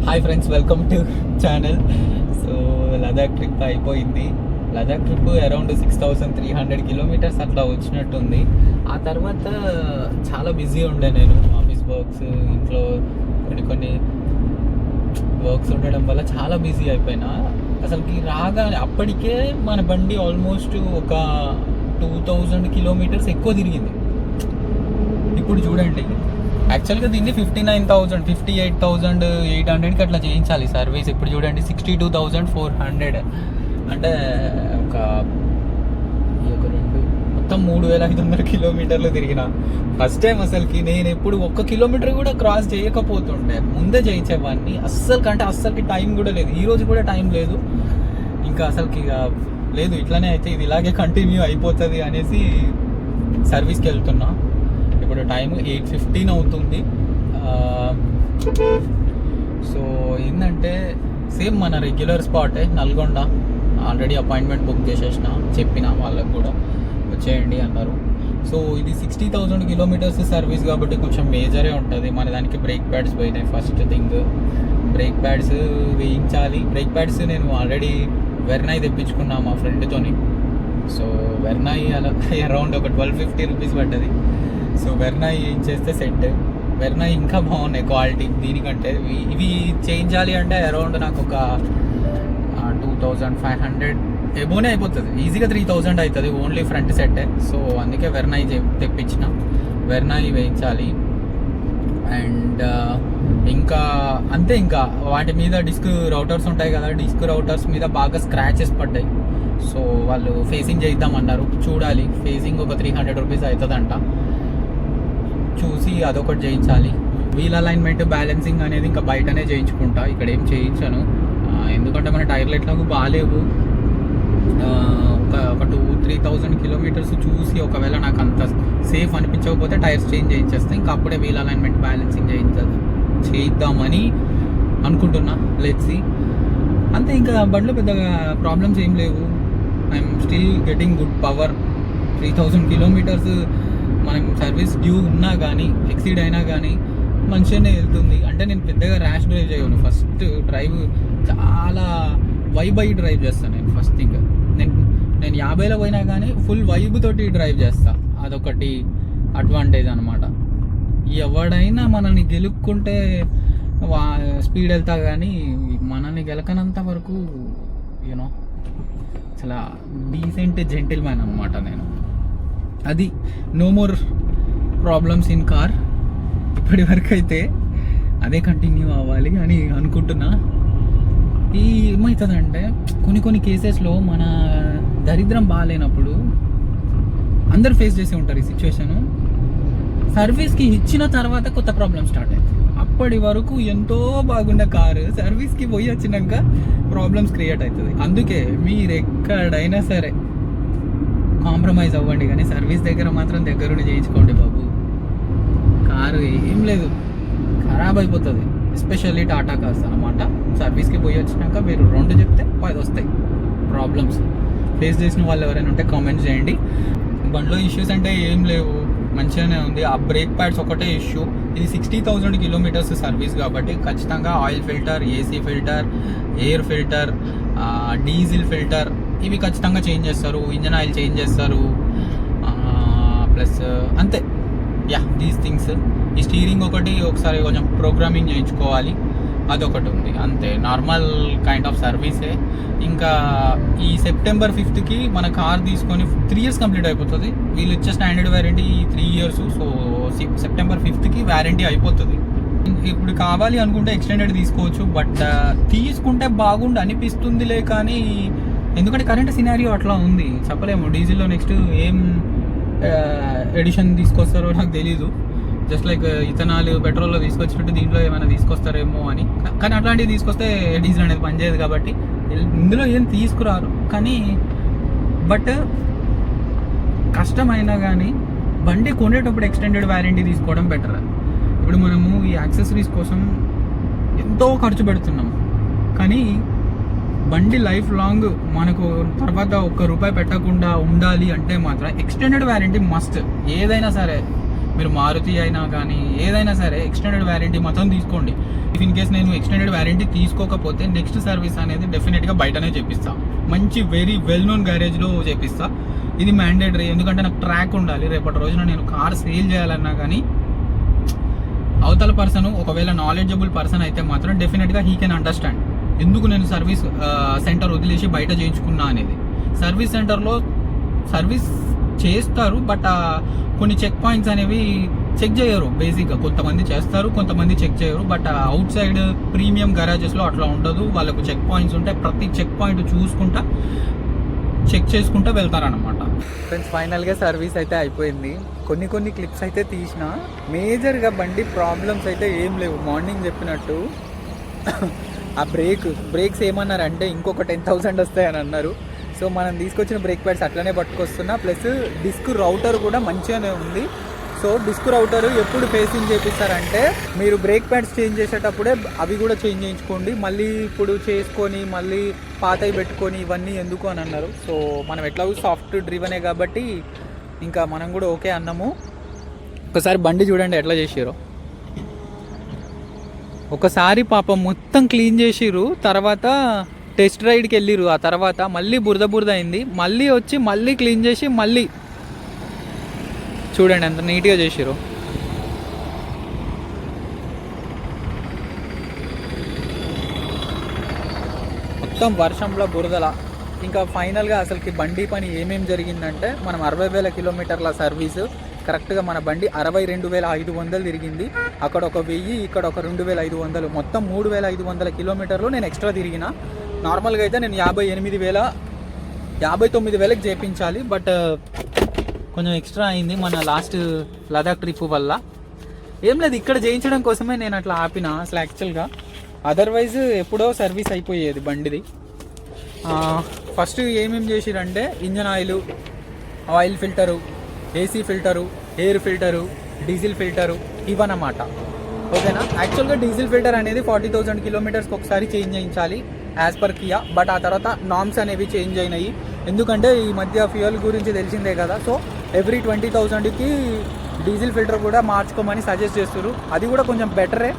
Hi friends, welcome to channel. So Ladakh trip అయిపోయింది. Ladakh trip around 6,300 kilometres అట్లా వచ్చినట్టుంది. ఆ తర్వాత చాలా బిజీ ఉండే, నేను ఆఫీస్ వర్క్స్, ఇంట్లో కొన్ని వర్క్స్ ఉండడం వల్ల చాలా బిజీ అయిపోయినా. అసలుకి రాగానే అప్పటికే మన బండి ఆల్మోస్ట్ ఒక 2,000 కిలోమీటర్స్ ఎక్కువ తిరిగింది. ఇప్పుడు చూడండి, యాక్చువల్గా దీన్ని 58,800కి అట్లా చేయించాలి సర్వీస్. ఇప్పుడు చూడండి 62,400, అంటే ఒక మొత్తం 3,500 కిలోమీటర్లు తిరిగిన. ఫస్ట్ టైం అసలుకి నేను ఎప్పుడు 1 కిలోమీటర్ కూడా క్రాస్ చేయకపోతుండే, ముందే చేయించేవాడిని. అస్సలకి టైం కూడా లేదు, ఈరోజు కూడా టైం లేదు. ఇంకా అసలుకి లేదు, ఇట్లానే అయితే ఇది ఇలాగే కంటిన్యూ అయిపోతుంది అనేసి సర్వీస్కి వెళ్తున్నా. ఇప్పుడు టైం 8:15 అవుతుంది. సో ఏంటంటే సేమ్ మన రెగ్యులర్ స్పాటే నల్గొండ. ఆల్రెడీ అపాయింట్మెంట్ బుక్ చేసేసిన, చెప్పిన వాళ్ళకు కూడా వచ్చేయండి అన్నారు. సో ఇది 60,000 కిలోమీటర్స్ సర్వీస్ కాబట్టి కొంచెం మేజరే ఉంటుంది. మన దానికి బ్రేక్ ప్యాడ్స్ పోయినాయి. ఫస్ట్ థింగ్ బ్రేక్ ప్యాడ్స్ వేయించాలి. బ్రేక్ ప్యాడ్స్ నేను ఆల్రెడీ వెర్నాయి తెప్పించుకున్నా మా ఫ్రెండ్తోని. సో వెర్నాయి అలా అరౌండ్ ఒక 1,250 రూపీస్ పడ్డది. సో వెర్నాయి ఏం చేస్తే సెట్. వెర్నాయి ఇంకా బాగున్నాయి క్వాలిటీ దీనికంటే. ఇవి చేయించాలి అంటే అరౌండ్ నాకు ఒక 2,500 ఎబోనే అయిపోతుంది. ఈజీగా 3,000 అవుతుంది ఓన్లీ ఫ్రంట్ సెట్టే. సో అందుకే వెర్నాయి తెప్పించిన. వెర్నాయి వేయించాలి. అండ్ ఇంకా అంతే. ఇంకా వాటి మీద డిస్క్ రౌటర్స్ ఉంటాయి కదా, డిస్క్ రౌటర్స్ మీద బాగా స్క్రాచెస్ పడ్డాయి. సో వాళ్ళు ఫేసింగ్ చేద్దామన్నారు. చూడాలి, ఫేసింగ్ ఒక 300 రూపీస్ అవుతుందంట. చూసి అదొకటి చేయించాలి. వీల్ అలైన్మెంట్, బ్యాలెన్సింగ్ అనేది ఇంకా బయటనే చేయించుకుంటా, ఇక్కడ ఏం చేయించాను. ఎందుకంటే మన టైర్లు ఎట్లాగూ బాగాలేవు. ఒక 2,000-3,000 కిలోమీటర్స్ చూసి ఒకవేళ నాకు అంత సేఫ్ అనిపించకపోతే టైర్స్ చేంజ్ చేయించేస్తే ఇంకా అప్పుడే వీల్ అలైన్మెంట్, బ్యాలెన్సింగ్ చేయిద్దామని అనుకుంటున్నా. Let's see. అంతే, ఇంకా బండిలో పెద్దగా ప్రాబ్లమ్స్ ఏం లేవు. I'm still getting good power. 3,000 kilometres మనం సర్వీస్ డ్యూ ఉన్నా కానీ, ఎక్సీడ్ అయినా కానీ మంచిగానే వెళ్తుంది. అంటే నేను పెద్దగా ర్యాష్ డ్రైవ్ చేయను. ఫస్ట్ డ్రైవ్ చాలా వైబ్ అయ్యి డ్రైవ్ చేస్తాను నేను. ఫస్ట్ థింగ్, నేను 50లో పోయినా కానీ ఫుల్ వైబ్ తోటి డ్రైవ్ చేస్తా. అదొకటి అడ్వాంటేజ్ అనమాట. ఎవడైనా మనల్ని గెలుక్కుంటే స్పీడ్ వెళ్తా కానీ మనల్ని గెలకనంత వరకు యూనో చాలా డీసెంట్ జెంటిల్ మ్యాన్ అనమాట నేను. అది no more problems in car. ఇప్పటి వరకు అయితే అదే కంటిన్యూ అవ్వాలి అని అనుకుంటున్నా. ఏమవుతుందంటే కొన్ని కేసెస్లో మన దరిద్రం బాగాలేనప్పుడు అందరు ఫేస్ చేసి ఉంటారు ఈ సిచ్యువేషను. సర్వీస్కి ఇచ్చిన తర్వాత కొత్త ప్రాబ్లం స్టార్ట్ అయింది. అప్పటి వరకు ఎంతో బాగున్న కారు సర్వీస్కి పోయి వచ్చినాక ప్రాబ్లమ్స్ క్రియేట్ అవుతుంది. అందుకే మీరు ఎక్కడైనా సరే కాంప్రమైజ్ అవ్వండి, కానీ సర్వీస్ దగ్గర మాత్రం దగ్గరుండి చేయించుకోండి బాబు. కారు ఏం లేదు, ఖరాబ్ అయిపోతుంది. ఎస్పెషల్లీ టాటా కార్స్ అనమాట. సర్వీస్కి పోయి వచ్చినాక మీరు 2 చెప్తే 10 వస్తాయి ప్రాబ్లమ్స్. ఫేస్ చేసిన వాళ్ళు ఎవరైనా ఉంటే కామెంట్ చేయండి. బండిలో ఇష్యూస్ అంటే ఏం లేవు, మంచిగానే ఉంది. ఆ బ్రేక్ ప్యాడ్స్ ఒకటే ఇష్యూ. ఇది 60,000 కిలోమీటర్స్ సర్వీస్ కాబట్టి ఖచ్చితంగా oil filter, AC filter, air filter, diesel filter ఇవి ఖచ్చితంగా చేంజ్ చేస్తారు. ఇంజన్ ఆయిల్ చేంజ్ చేస్తారు. ప్లస్ అంతే, యా దీస్ థింగ్స్. ఈ స్టీరింగ్ ఒకసారి కొంచెం ప్రోగ్రామింగ్ చేయించుకోవాలి, అదొకటి ఉంది. అంతే, నార్మల్ కైండ్ ఆఫ్ సర్వీసే. ఇంకా ఈ September 5th మన కార్ తీసుకొని 3 years కంప్లీట్ అయిపోతుంది. వీళ్ళు ఇచ్చే standard warranty 3 years. So September 5th warranty అయిపోతుంది. ఇప్పుడు కావాలి అనుకుంటే ఎక్స్టెండెడ్ తీసుకోవచ్చు, బట్ తీసుకుంటే బాగుండు అనిపిస్తుందిలే. కానీ ఎందుకంటే కరెంట్ సినారియో అట్లా ఉంది, చెప్పలేము. డీజిల్లో నెక్స్ట్ ఏం ఎడిషన్ తీసుకొస్తారో నాకు తెలీదు. జస్ట్ లైక్ ఇథనాల్, పెట్రోల్లో తీసుకొచ్చినట్టు దీంట్లో ఏమైనా తీసుకొస్తారేమో అని. కానీ అట్లాంటివి తీసుకొస్తే డీజిల్ అనేది పనిచేయదు కాబట్టి ఇందులో ఏం తీసుకురారు. కానీ బట్ కష్టమైనా కానీ బండి కొనేటప్పుడు ఎక్స్టెండెడ్ వారంటీ తీసుకోవడం బెటర్. ఇప్పుడు మనము ఈ యాక్సెసరీస్ కోసం ఎంతో ఖర్చు పెడుతున్నాం, కానీ బండి లైఫ్ లాంగ్ మనకు తర్వాత ₹1 పెట్టకుండా ఉండాలి అంటే మాత్రం ఎక్స్టెండెడ్ వారంటీ మస్ట్. ఏదైనా సరే మీరు మారుతి అయినా కానీ ఏదైనా సరే ఎక్స్టెండెడ్ వారంటీ మాత్రం తీసుకోండి. ఇఫ్ ఇన్ కేస్ నేను ఎక్స్టెండెడ్ వారంటీ తీసుకోకపోతే నెక్స్ట్ సర్వీస్ అనేది డెఫినెట్గా బయటనే చేపిస్తా, మంచి వెరీ వెల్ నోన్ గ్యారేజ్లో చేపిస్తా. ఇది మ్యాండేటరీ, ఎందుకంటే నాకు ట్రాక్ ఉండాలి. రేపటి రోజున నేను కార్ సేల్ చేయాలన్నా కానీ అవతల పర్సన్ ఒకవేళ నాలెడ్జబుల్ పర్సన్ అయితే మాత్రం డెఫినెట్గా హీ కెన్ అండర్స్టాండ్ ఎందుకు నేను సర్వీస్ సెంటర్ వదిలేసి బయట చేయించుకున్నా అనేది. సర్వీస్ సెంటర్లో సర్వీస్ చేస్తారు, బట్ కొన్ని చెక్ పాయింట్స్ అనేవి చెక్ చేయరు. బేసిక్గా కొంతమంది చేస్తారు, కొంతమంది చెక్ చేయరు. బట్ అవుట్ సైడ్ ప్రీమియం గరాజెస్లో అట్లా ఉండదు. వాళ్ళకు చెక్ పాయింట్స్ ఉంటాయి, ప్రతి చెక్ పాయింట్ చూసుకుంటా చెక్ చేసుకుంటూ వెళ్తారనమాట. ఫ్రెండ్స్, ఫైనల్గా సర్వీస్ అయితే అయిపోయింది. కొన్ని క్లిప్స్ అయితే తీసిన. మేజర్గా బండి ప్రాబ్లమ్స్ అయితే ఏం లేవు. మార్నింగ్ చెప్పినట్టు ఆ బ్రేక్స్ ఏమన్నారంటే ఇంకొక 10,000 వస్తాయని అన్నారు. సో మనం తీసుకొచ్చిన బ్రేక్ ప్యాడ్స్ అట్లనే పట్టుకొస్తున్నా. ప్లస్ డిస్క్ రౌటర్ కూడా మంచిగానే ఉంది. సో డిస్క్ రౌటర్ ఎప్పుడు ఫేసింగ్ చేపిస్తారంటే మీరు బ్రేక్ ప్యాడ్స్ చేంజ్ చేసేటప్పుడే అవి కూడా చేంజ్ చేయించుకోండి. మళ్ళీ ఇప్పుడు చేసుకొని మళ్ళీ పాతవి పెట్టుకొని ఇవన్నీ ఎందుకు అని అన్నారు. సో మనం ఎట్లా సాఫ్ట్ డ్రివనే కాబట్టి ఇంకా మనం కూడా ఓకే అన్నాము. ఒకసారి బండి చూడండి ఎట్లా చేసిరో. ఒకసారి పాపం మొత్తం క్లీన్ చేసిర్రు, తర్వాత టెస్ట్ రైడ్కి వెళ్ళిర్రు. ఆ తర్వాత మళ్ళీ బురద అయింది, మళ్ళీ వచ్చి మళ్ళీ క్లీన్ చేసి మళ్ళీ చూడండి ఎంత నీట్గా చేసిర్రు. మొత్తం వర్షంలో బురదల. ఇంకా ఫైనల్గా అసలుకి బండి పని ఏమేం జరిగిందంటే మనం 60,000 కిలోమీటర్ల సర్వీసు కరెక్ట్గా మన బండి 62,500 తిరిగింది. అక్కడ ఒక 1000, ఇక్కడ ఒక 2,500, మొత్తం 3,500 కిలోమీటర్లు నేను ఎక్స్ట్రా తిరిగిన. నార్మల్గా అయితే నేను 59,000కి చేయించాలి, బట్ కొంచెం ఎక్స్ట్రా అయింది మన లాస్ట్ లదాఖ్ ట్రిప్ వల్ల. ఏం లేదు, ఇక్కడ చేయించడం కోసమే నేను అట్లా ఆపిన అసలు యాక్చువల్గా. అదర్వైజ్ ఎప్పుడో సర్వీస్ అయిపోయేది బండిది. ఫస్ట్ ఏమేమి చేసిరంటే engine oil filter, AC filter, air filter, diesel filter ఇవన్నమాట. ఓకేనా. యాక్చువల్గా డీజిల్ ఫిల్టర్ అనేది 40,000 కిలోమీటర్స్కి ఒకసారి చేంజ్ చేయించాలి యాజ్ పర్ కియా. బట్ ఆ తర్వాత నామ్స్ అనేవి చేంజ్ అయినాయి, ఎందుకంటే ఈ మధ్య ఫ్యూయల్ గురించి తెలిసిందే కదా. సో ఎవ్రీ 20,000కి డీజిల్ ఫిల్టర్ కూడా మార్చుకోమని సజెస్ట్ చేస్తారు. అది కూడా కొంచెం బెటరే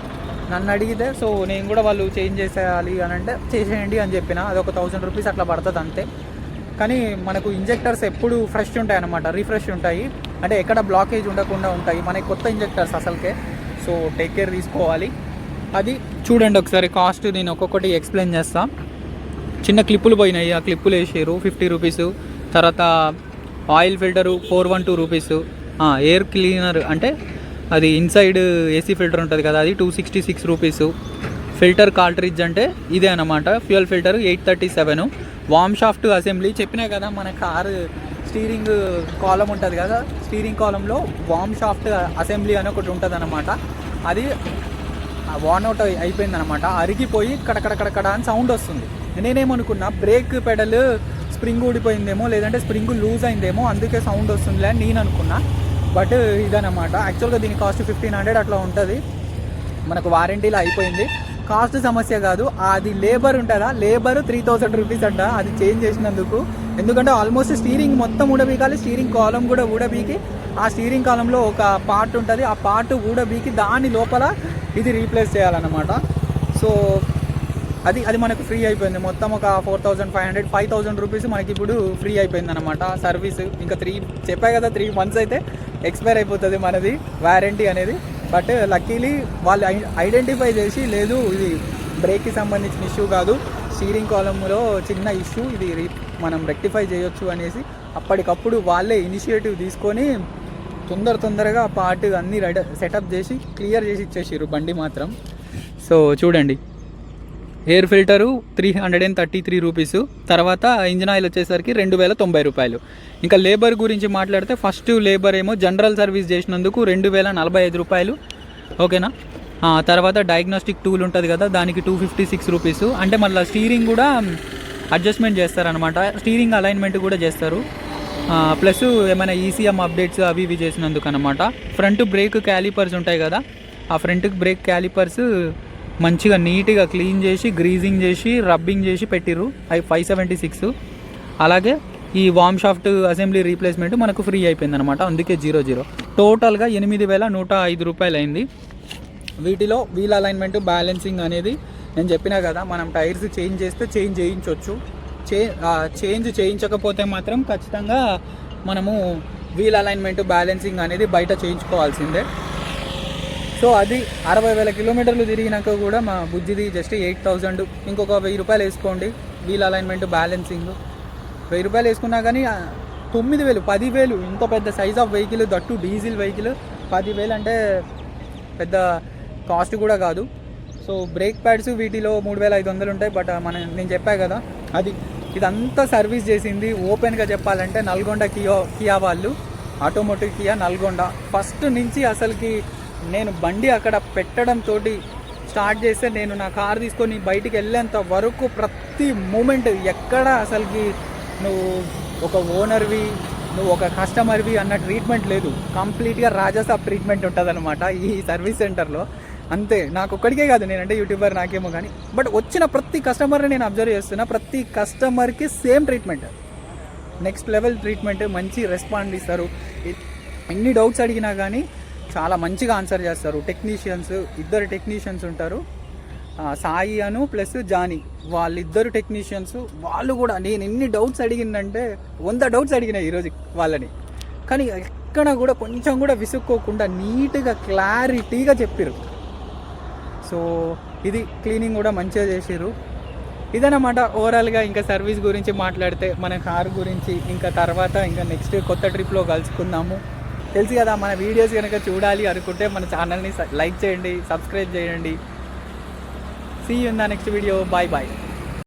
నన్ను అడిగితే. సో నేను కూడా వాళ్ళు చేంజ్ చేసేయాలి అని అంటే చేసేయండి అని చెప్పిన. అది ఒక 1,000 రూపీస్ అట్లా పడుతుంది అంతే. కానీ మనకు ఇంజెక్టర్స్ ఎప్పుడు ఫ్రెష్ ఉంటాయి అన్నమాట, రీఫ్రెష్ ఉంటాయి, అంటే ఎక్కడ బ్లాకేజ్ ఉండకుండా ఉంటాయి. మనకి కొత్త ఇంజెక్టర్స్ అసలుకే. సో టేక్ కేర్ తీసుకోవాలి. అది చూడండి ఒకసారి. కాస్ట్ నేను ఒక్కొక్కటి ఎక్స్ప్లెయిన్ చేస్తాను. చిన్న క్లిప్పులు పోయినాయి, ఆ క్లిప్పులు వేసారు 50 రూపీస్. తర్వాత oil filter 412 rupees. Air cleaner అంటే అది ఇన్సైడ్ ఏసీ ఫిల్టర్ ఉంటుంది కదా, అది 266 రూపీస్. ఫిల్టర్ కార్ట్రిడ్జ్ అంటే ఇదే అన్నమాట. Fuel filter 837. వామ్ షాఫ్ట్ అసెంబ్లీ చెప్పినా కదా, మన కారు స్టీరింగ్ కాలం ఉంటుంది కదా, స్టీరింగ్ కాలంలో వామ్ షాఫ్ట్ అసెంబ్లీ అని ఒకటి ఉంటుంది అన్నమాట. అది వాన్ అవుట్ అయిపోయిందనమాట, అరిగిపోయి కడకడకడ అని సౌండ్ వస్తుంది. నేనేమనుకున్నా బ్రేక్ పెడల్ స్ప్రింగ్ ఊడిపోయిందేమో, లేదంటే స్ప్రింగ్ లూజ్ అయిందేమో, అందుకే సౌండ్ వస్తుందిలే అని నేను అనుకున్నా. బట్ ఇదనమాట. యాక్చువల్గా దీని కాస్ట్ 1,500 అట్లా ఉంటుంది. మనకు వారంటీలో అయిపోయింది. కాస్ట్ సమస్య కాదు, అది లేబర్ ఉంటుందా, లేబర్ 3,000 రూపీస్ అంట అది చేంజ్ చేసినందుకు. ఎందుకంటే ఆల్మోస్ట్ స్టీరింగ్ మొత్తం ఊడబీకాలి, స్టీరింగ్ కాలం కూడా ఊడబీకి, ఆ స్టీరింగ్ కాలంలో ఒక పార్ట్ ఉంటుంది, ఆ పార్ట్ ఊడబీకి దాని లోపల ఇది రీప్లేస్ చేయాలన్నమాట. సో అది మనకు ఫ్రీ అయిపోయింది. మొత్తం ఒక 4,500, 5,000 రూపీస్ మనకి ఇప్పుడు ఫ్రీ అయిపోయింది అనమాట సర్వీస్. ఇంకా చెప్పా కదా 3 months అయితే ఎక్స్పైర్ అయిపోతుంది మనది వారంటీ అనేది. బట్ లక్కీలీ వాళ్ళు ఐడెంటిఫై చేసి, లేదు ఇది బ్రేక్కి సంబంధించిన ఇష్యూ కాదు, స్టీరింగ్ కాలంలో చిన్న ఇష్యూ, ఇది మనం రెక్టిఫై చేయొచ్చు అనేసి అప్పటికప్పుడు వాళ్ళే ఇనిషియేటివ్ తీసుకొని తొందరగా పార్ట్ అన్నీ సెటప్ చేసి క్లియర్ చేసి ఇచ్చేసారు బండి మాత్రం. సో చూడండి, ఎయిర్ ఫిల్టరు 333 రూపీస్. తర్వాత ఇంజిన్ ఆయిల్ వచ్చేసరికి 2,090 రూపాయలు. ఇంకా లేబర్ గురించి మాట్లాడితే ఫస్ట్ లేబర్ ఏమో జనరల్ సర్వీస్ చేసినందుకు 2,045 రూపాయలు. ఓకేనా. తర్వాత డయాగ్నోస్టిక్ టూల్ ఉంటుంది కదా, దానికి 256 రూపీస్. అంటే మళ్ళీ స్టీరింగ్ కూడా అడ్జస్ట్మెంట్ చేస్తారనమాట, స్టీరింగ్ అలైన్మెంట్ కూడా చేస్తారు. ప్లస్ ఏమైనా ఈసీఎం అప్డేట్స్ అవి ఇవి చేసినందుకు అనమాట. ఫ్రంట్ బ్రేక్ క్యాలిపర్స్ ఉంటాయి కదా, ఆ ఫ్రంట్ బ్రేక్ క్యాలిపర్స్ మంచిగా నీట్గా క్లీన్ చేసి, గ్రీజింగ్ చేసి, రబ్బింగ్ చేసి పెట్టిర్రు. అవి 576. అలాగే ఈ వామ్ షాఫ్ట్ అసెంబ్లీ రీప్లేస్మెంట్ మనకు ఫ్రీ అయిపోయింది అనమాట. అందుకే 00. టోటల్గా 8,105 రూపాయలు అయింది. వీటిలో వీల్ అలైన్మెంట్, బ్యాలెన్సింగ్ అనేది నేను చెప్పినా కదా, మనం టైర్స్ చేంజ్ చేస్తే చేంజ్ చేయించవచ్చు. చేంజ్ చేయించకపోతే మాత్రం ఖచ్చితంగా మనము వీల్ అలైన్మెంట్, బ్యాలెన్సింగ్ అనేది బయట చేయించుకోవాల్సిందే. సో అది 60,000 కిలోమీటర్లు తిరిగినాక కూడా మా బుజ్జిది జస్ట్ 8,000. ఇంకొక 1,000 రూపాయలు వేసుకోండి వీల్ అలైన్మెంట్, బ్యాలెన్సింగ్. 1,000 రూపాయలు వేసుకున్నా కానీ 9,000, 10,000. ఇంత పెద్ద size of vehicle, that diesel vehicle 10,000 అంటే పెద్ద కాస్ట్ కూడా కాదు. సో బ్రేక్ ప్యాడ్స్ వీటిలో 3,500 ఉంటాయి. బట్ నేను చెప్పా కదా, ఇదంతా సర్వీస్ చేసింది ఓపెన్గా చెప్పాలంటే నల్గొండ కియా వాళ్ళు, ఆటోమోటివ్ కియా నల్గొండ. ఫస్ట్ నుంచి అసలుకి నేను బండి అక్కడ పెట్టడంతో స్టార్ట్ చేస్తే, నేను నా కార్ తీసుకొని బయటికి వెళ్ళేంత వరకు ప్రతి మూమెంట్ ఎక్కడ అసలుకి నువ్వు ఒక ఓనర్వి, నువ్వు ఒక కస్టమర్వి అన్న ట్రీట్మెంట్ లేదు. కంప్లీట్గా రాజాసాబ్ ట్రీట్మెంట్ ఉంటుంది అనమాట ఈ సర్వీస్ సెంటర్లో. అంతే, నాకు ఒక్కడికే కాదు, నేనంటే యూట్యూబర్ నాకేమో కానీ, బట్ వచ్చిన ప్రతి కస్టమర్ని నేను అబ్జర్వ్ చేస్తున్నా. ప్రతి కస్టమర్కి same treatment, next level treatment, మంచి రెస్పాండ్ ఇస్తారు. ఎన్ని డౌట్స్ అడిగినా కానీ చాలా మంచిగా ఆన్సర్ చేస్తారు. టెక్నీషియన్స్, 2 టెక్నీషియన్స్ ఉంటారు, సాయి అను ప్లస్ జానీ, వాళ్ళిద్దరు టెక్నీషియన్స్. వాళ్ళు కూడా నేను ఎన్ని డౌట్స్ అడిగిందంటే 100 డౌట్స్ అడిగినాయి ఈరోజు వాళ్ళని, కానీ ఎక్కడ కూడా కొంచెం కూడా విసుక్కోకుండా నీట్గా క్లారిటీగా చెప్పారు. సో ఇది క్లీనింగ్ కూడా మంచిగా చేసారు. ఇదన్నమాట ఓవరాల్గా. ఇంకా సర్వీస్ గురించి మాట్లాడితే మన కారు గురించి ఇంకా తర్వాత ఇంకా నెక్స్ట్ కొత్త ట్రిప్లో కలుసుకుందాము. తెలుసు కదా, మన వీడియోస్ కనుక చూడాలి అనుకుంటే మన ఛానల్ని లైక్ చేయండి, సబ్స్క్రైబ్ చేయండి. See you in the next video. Bye bye.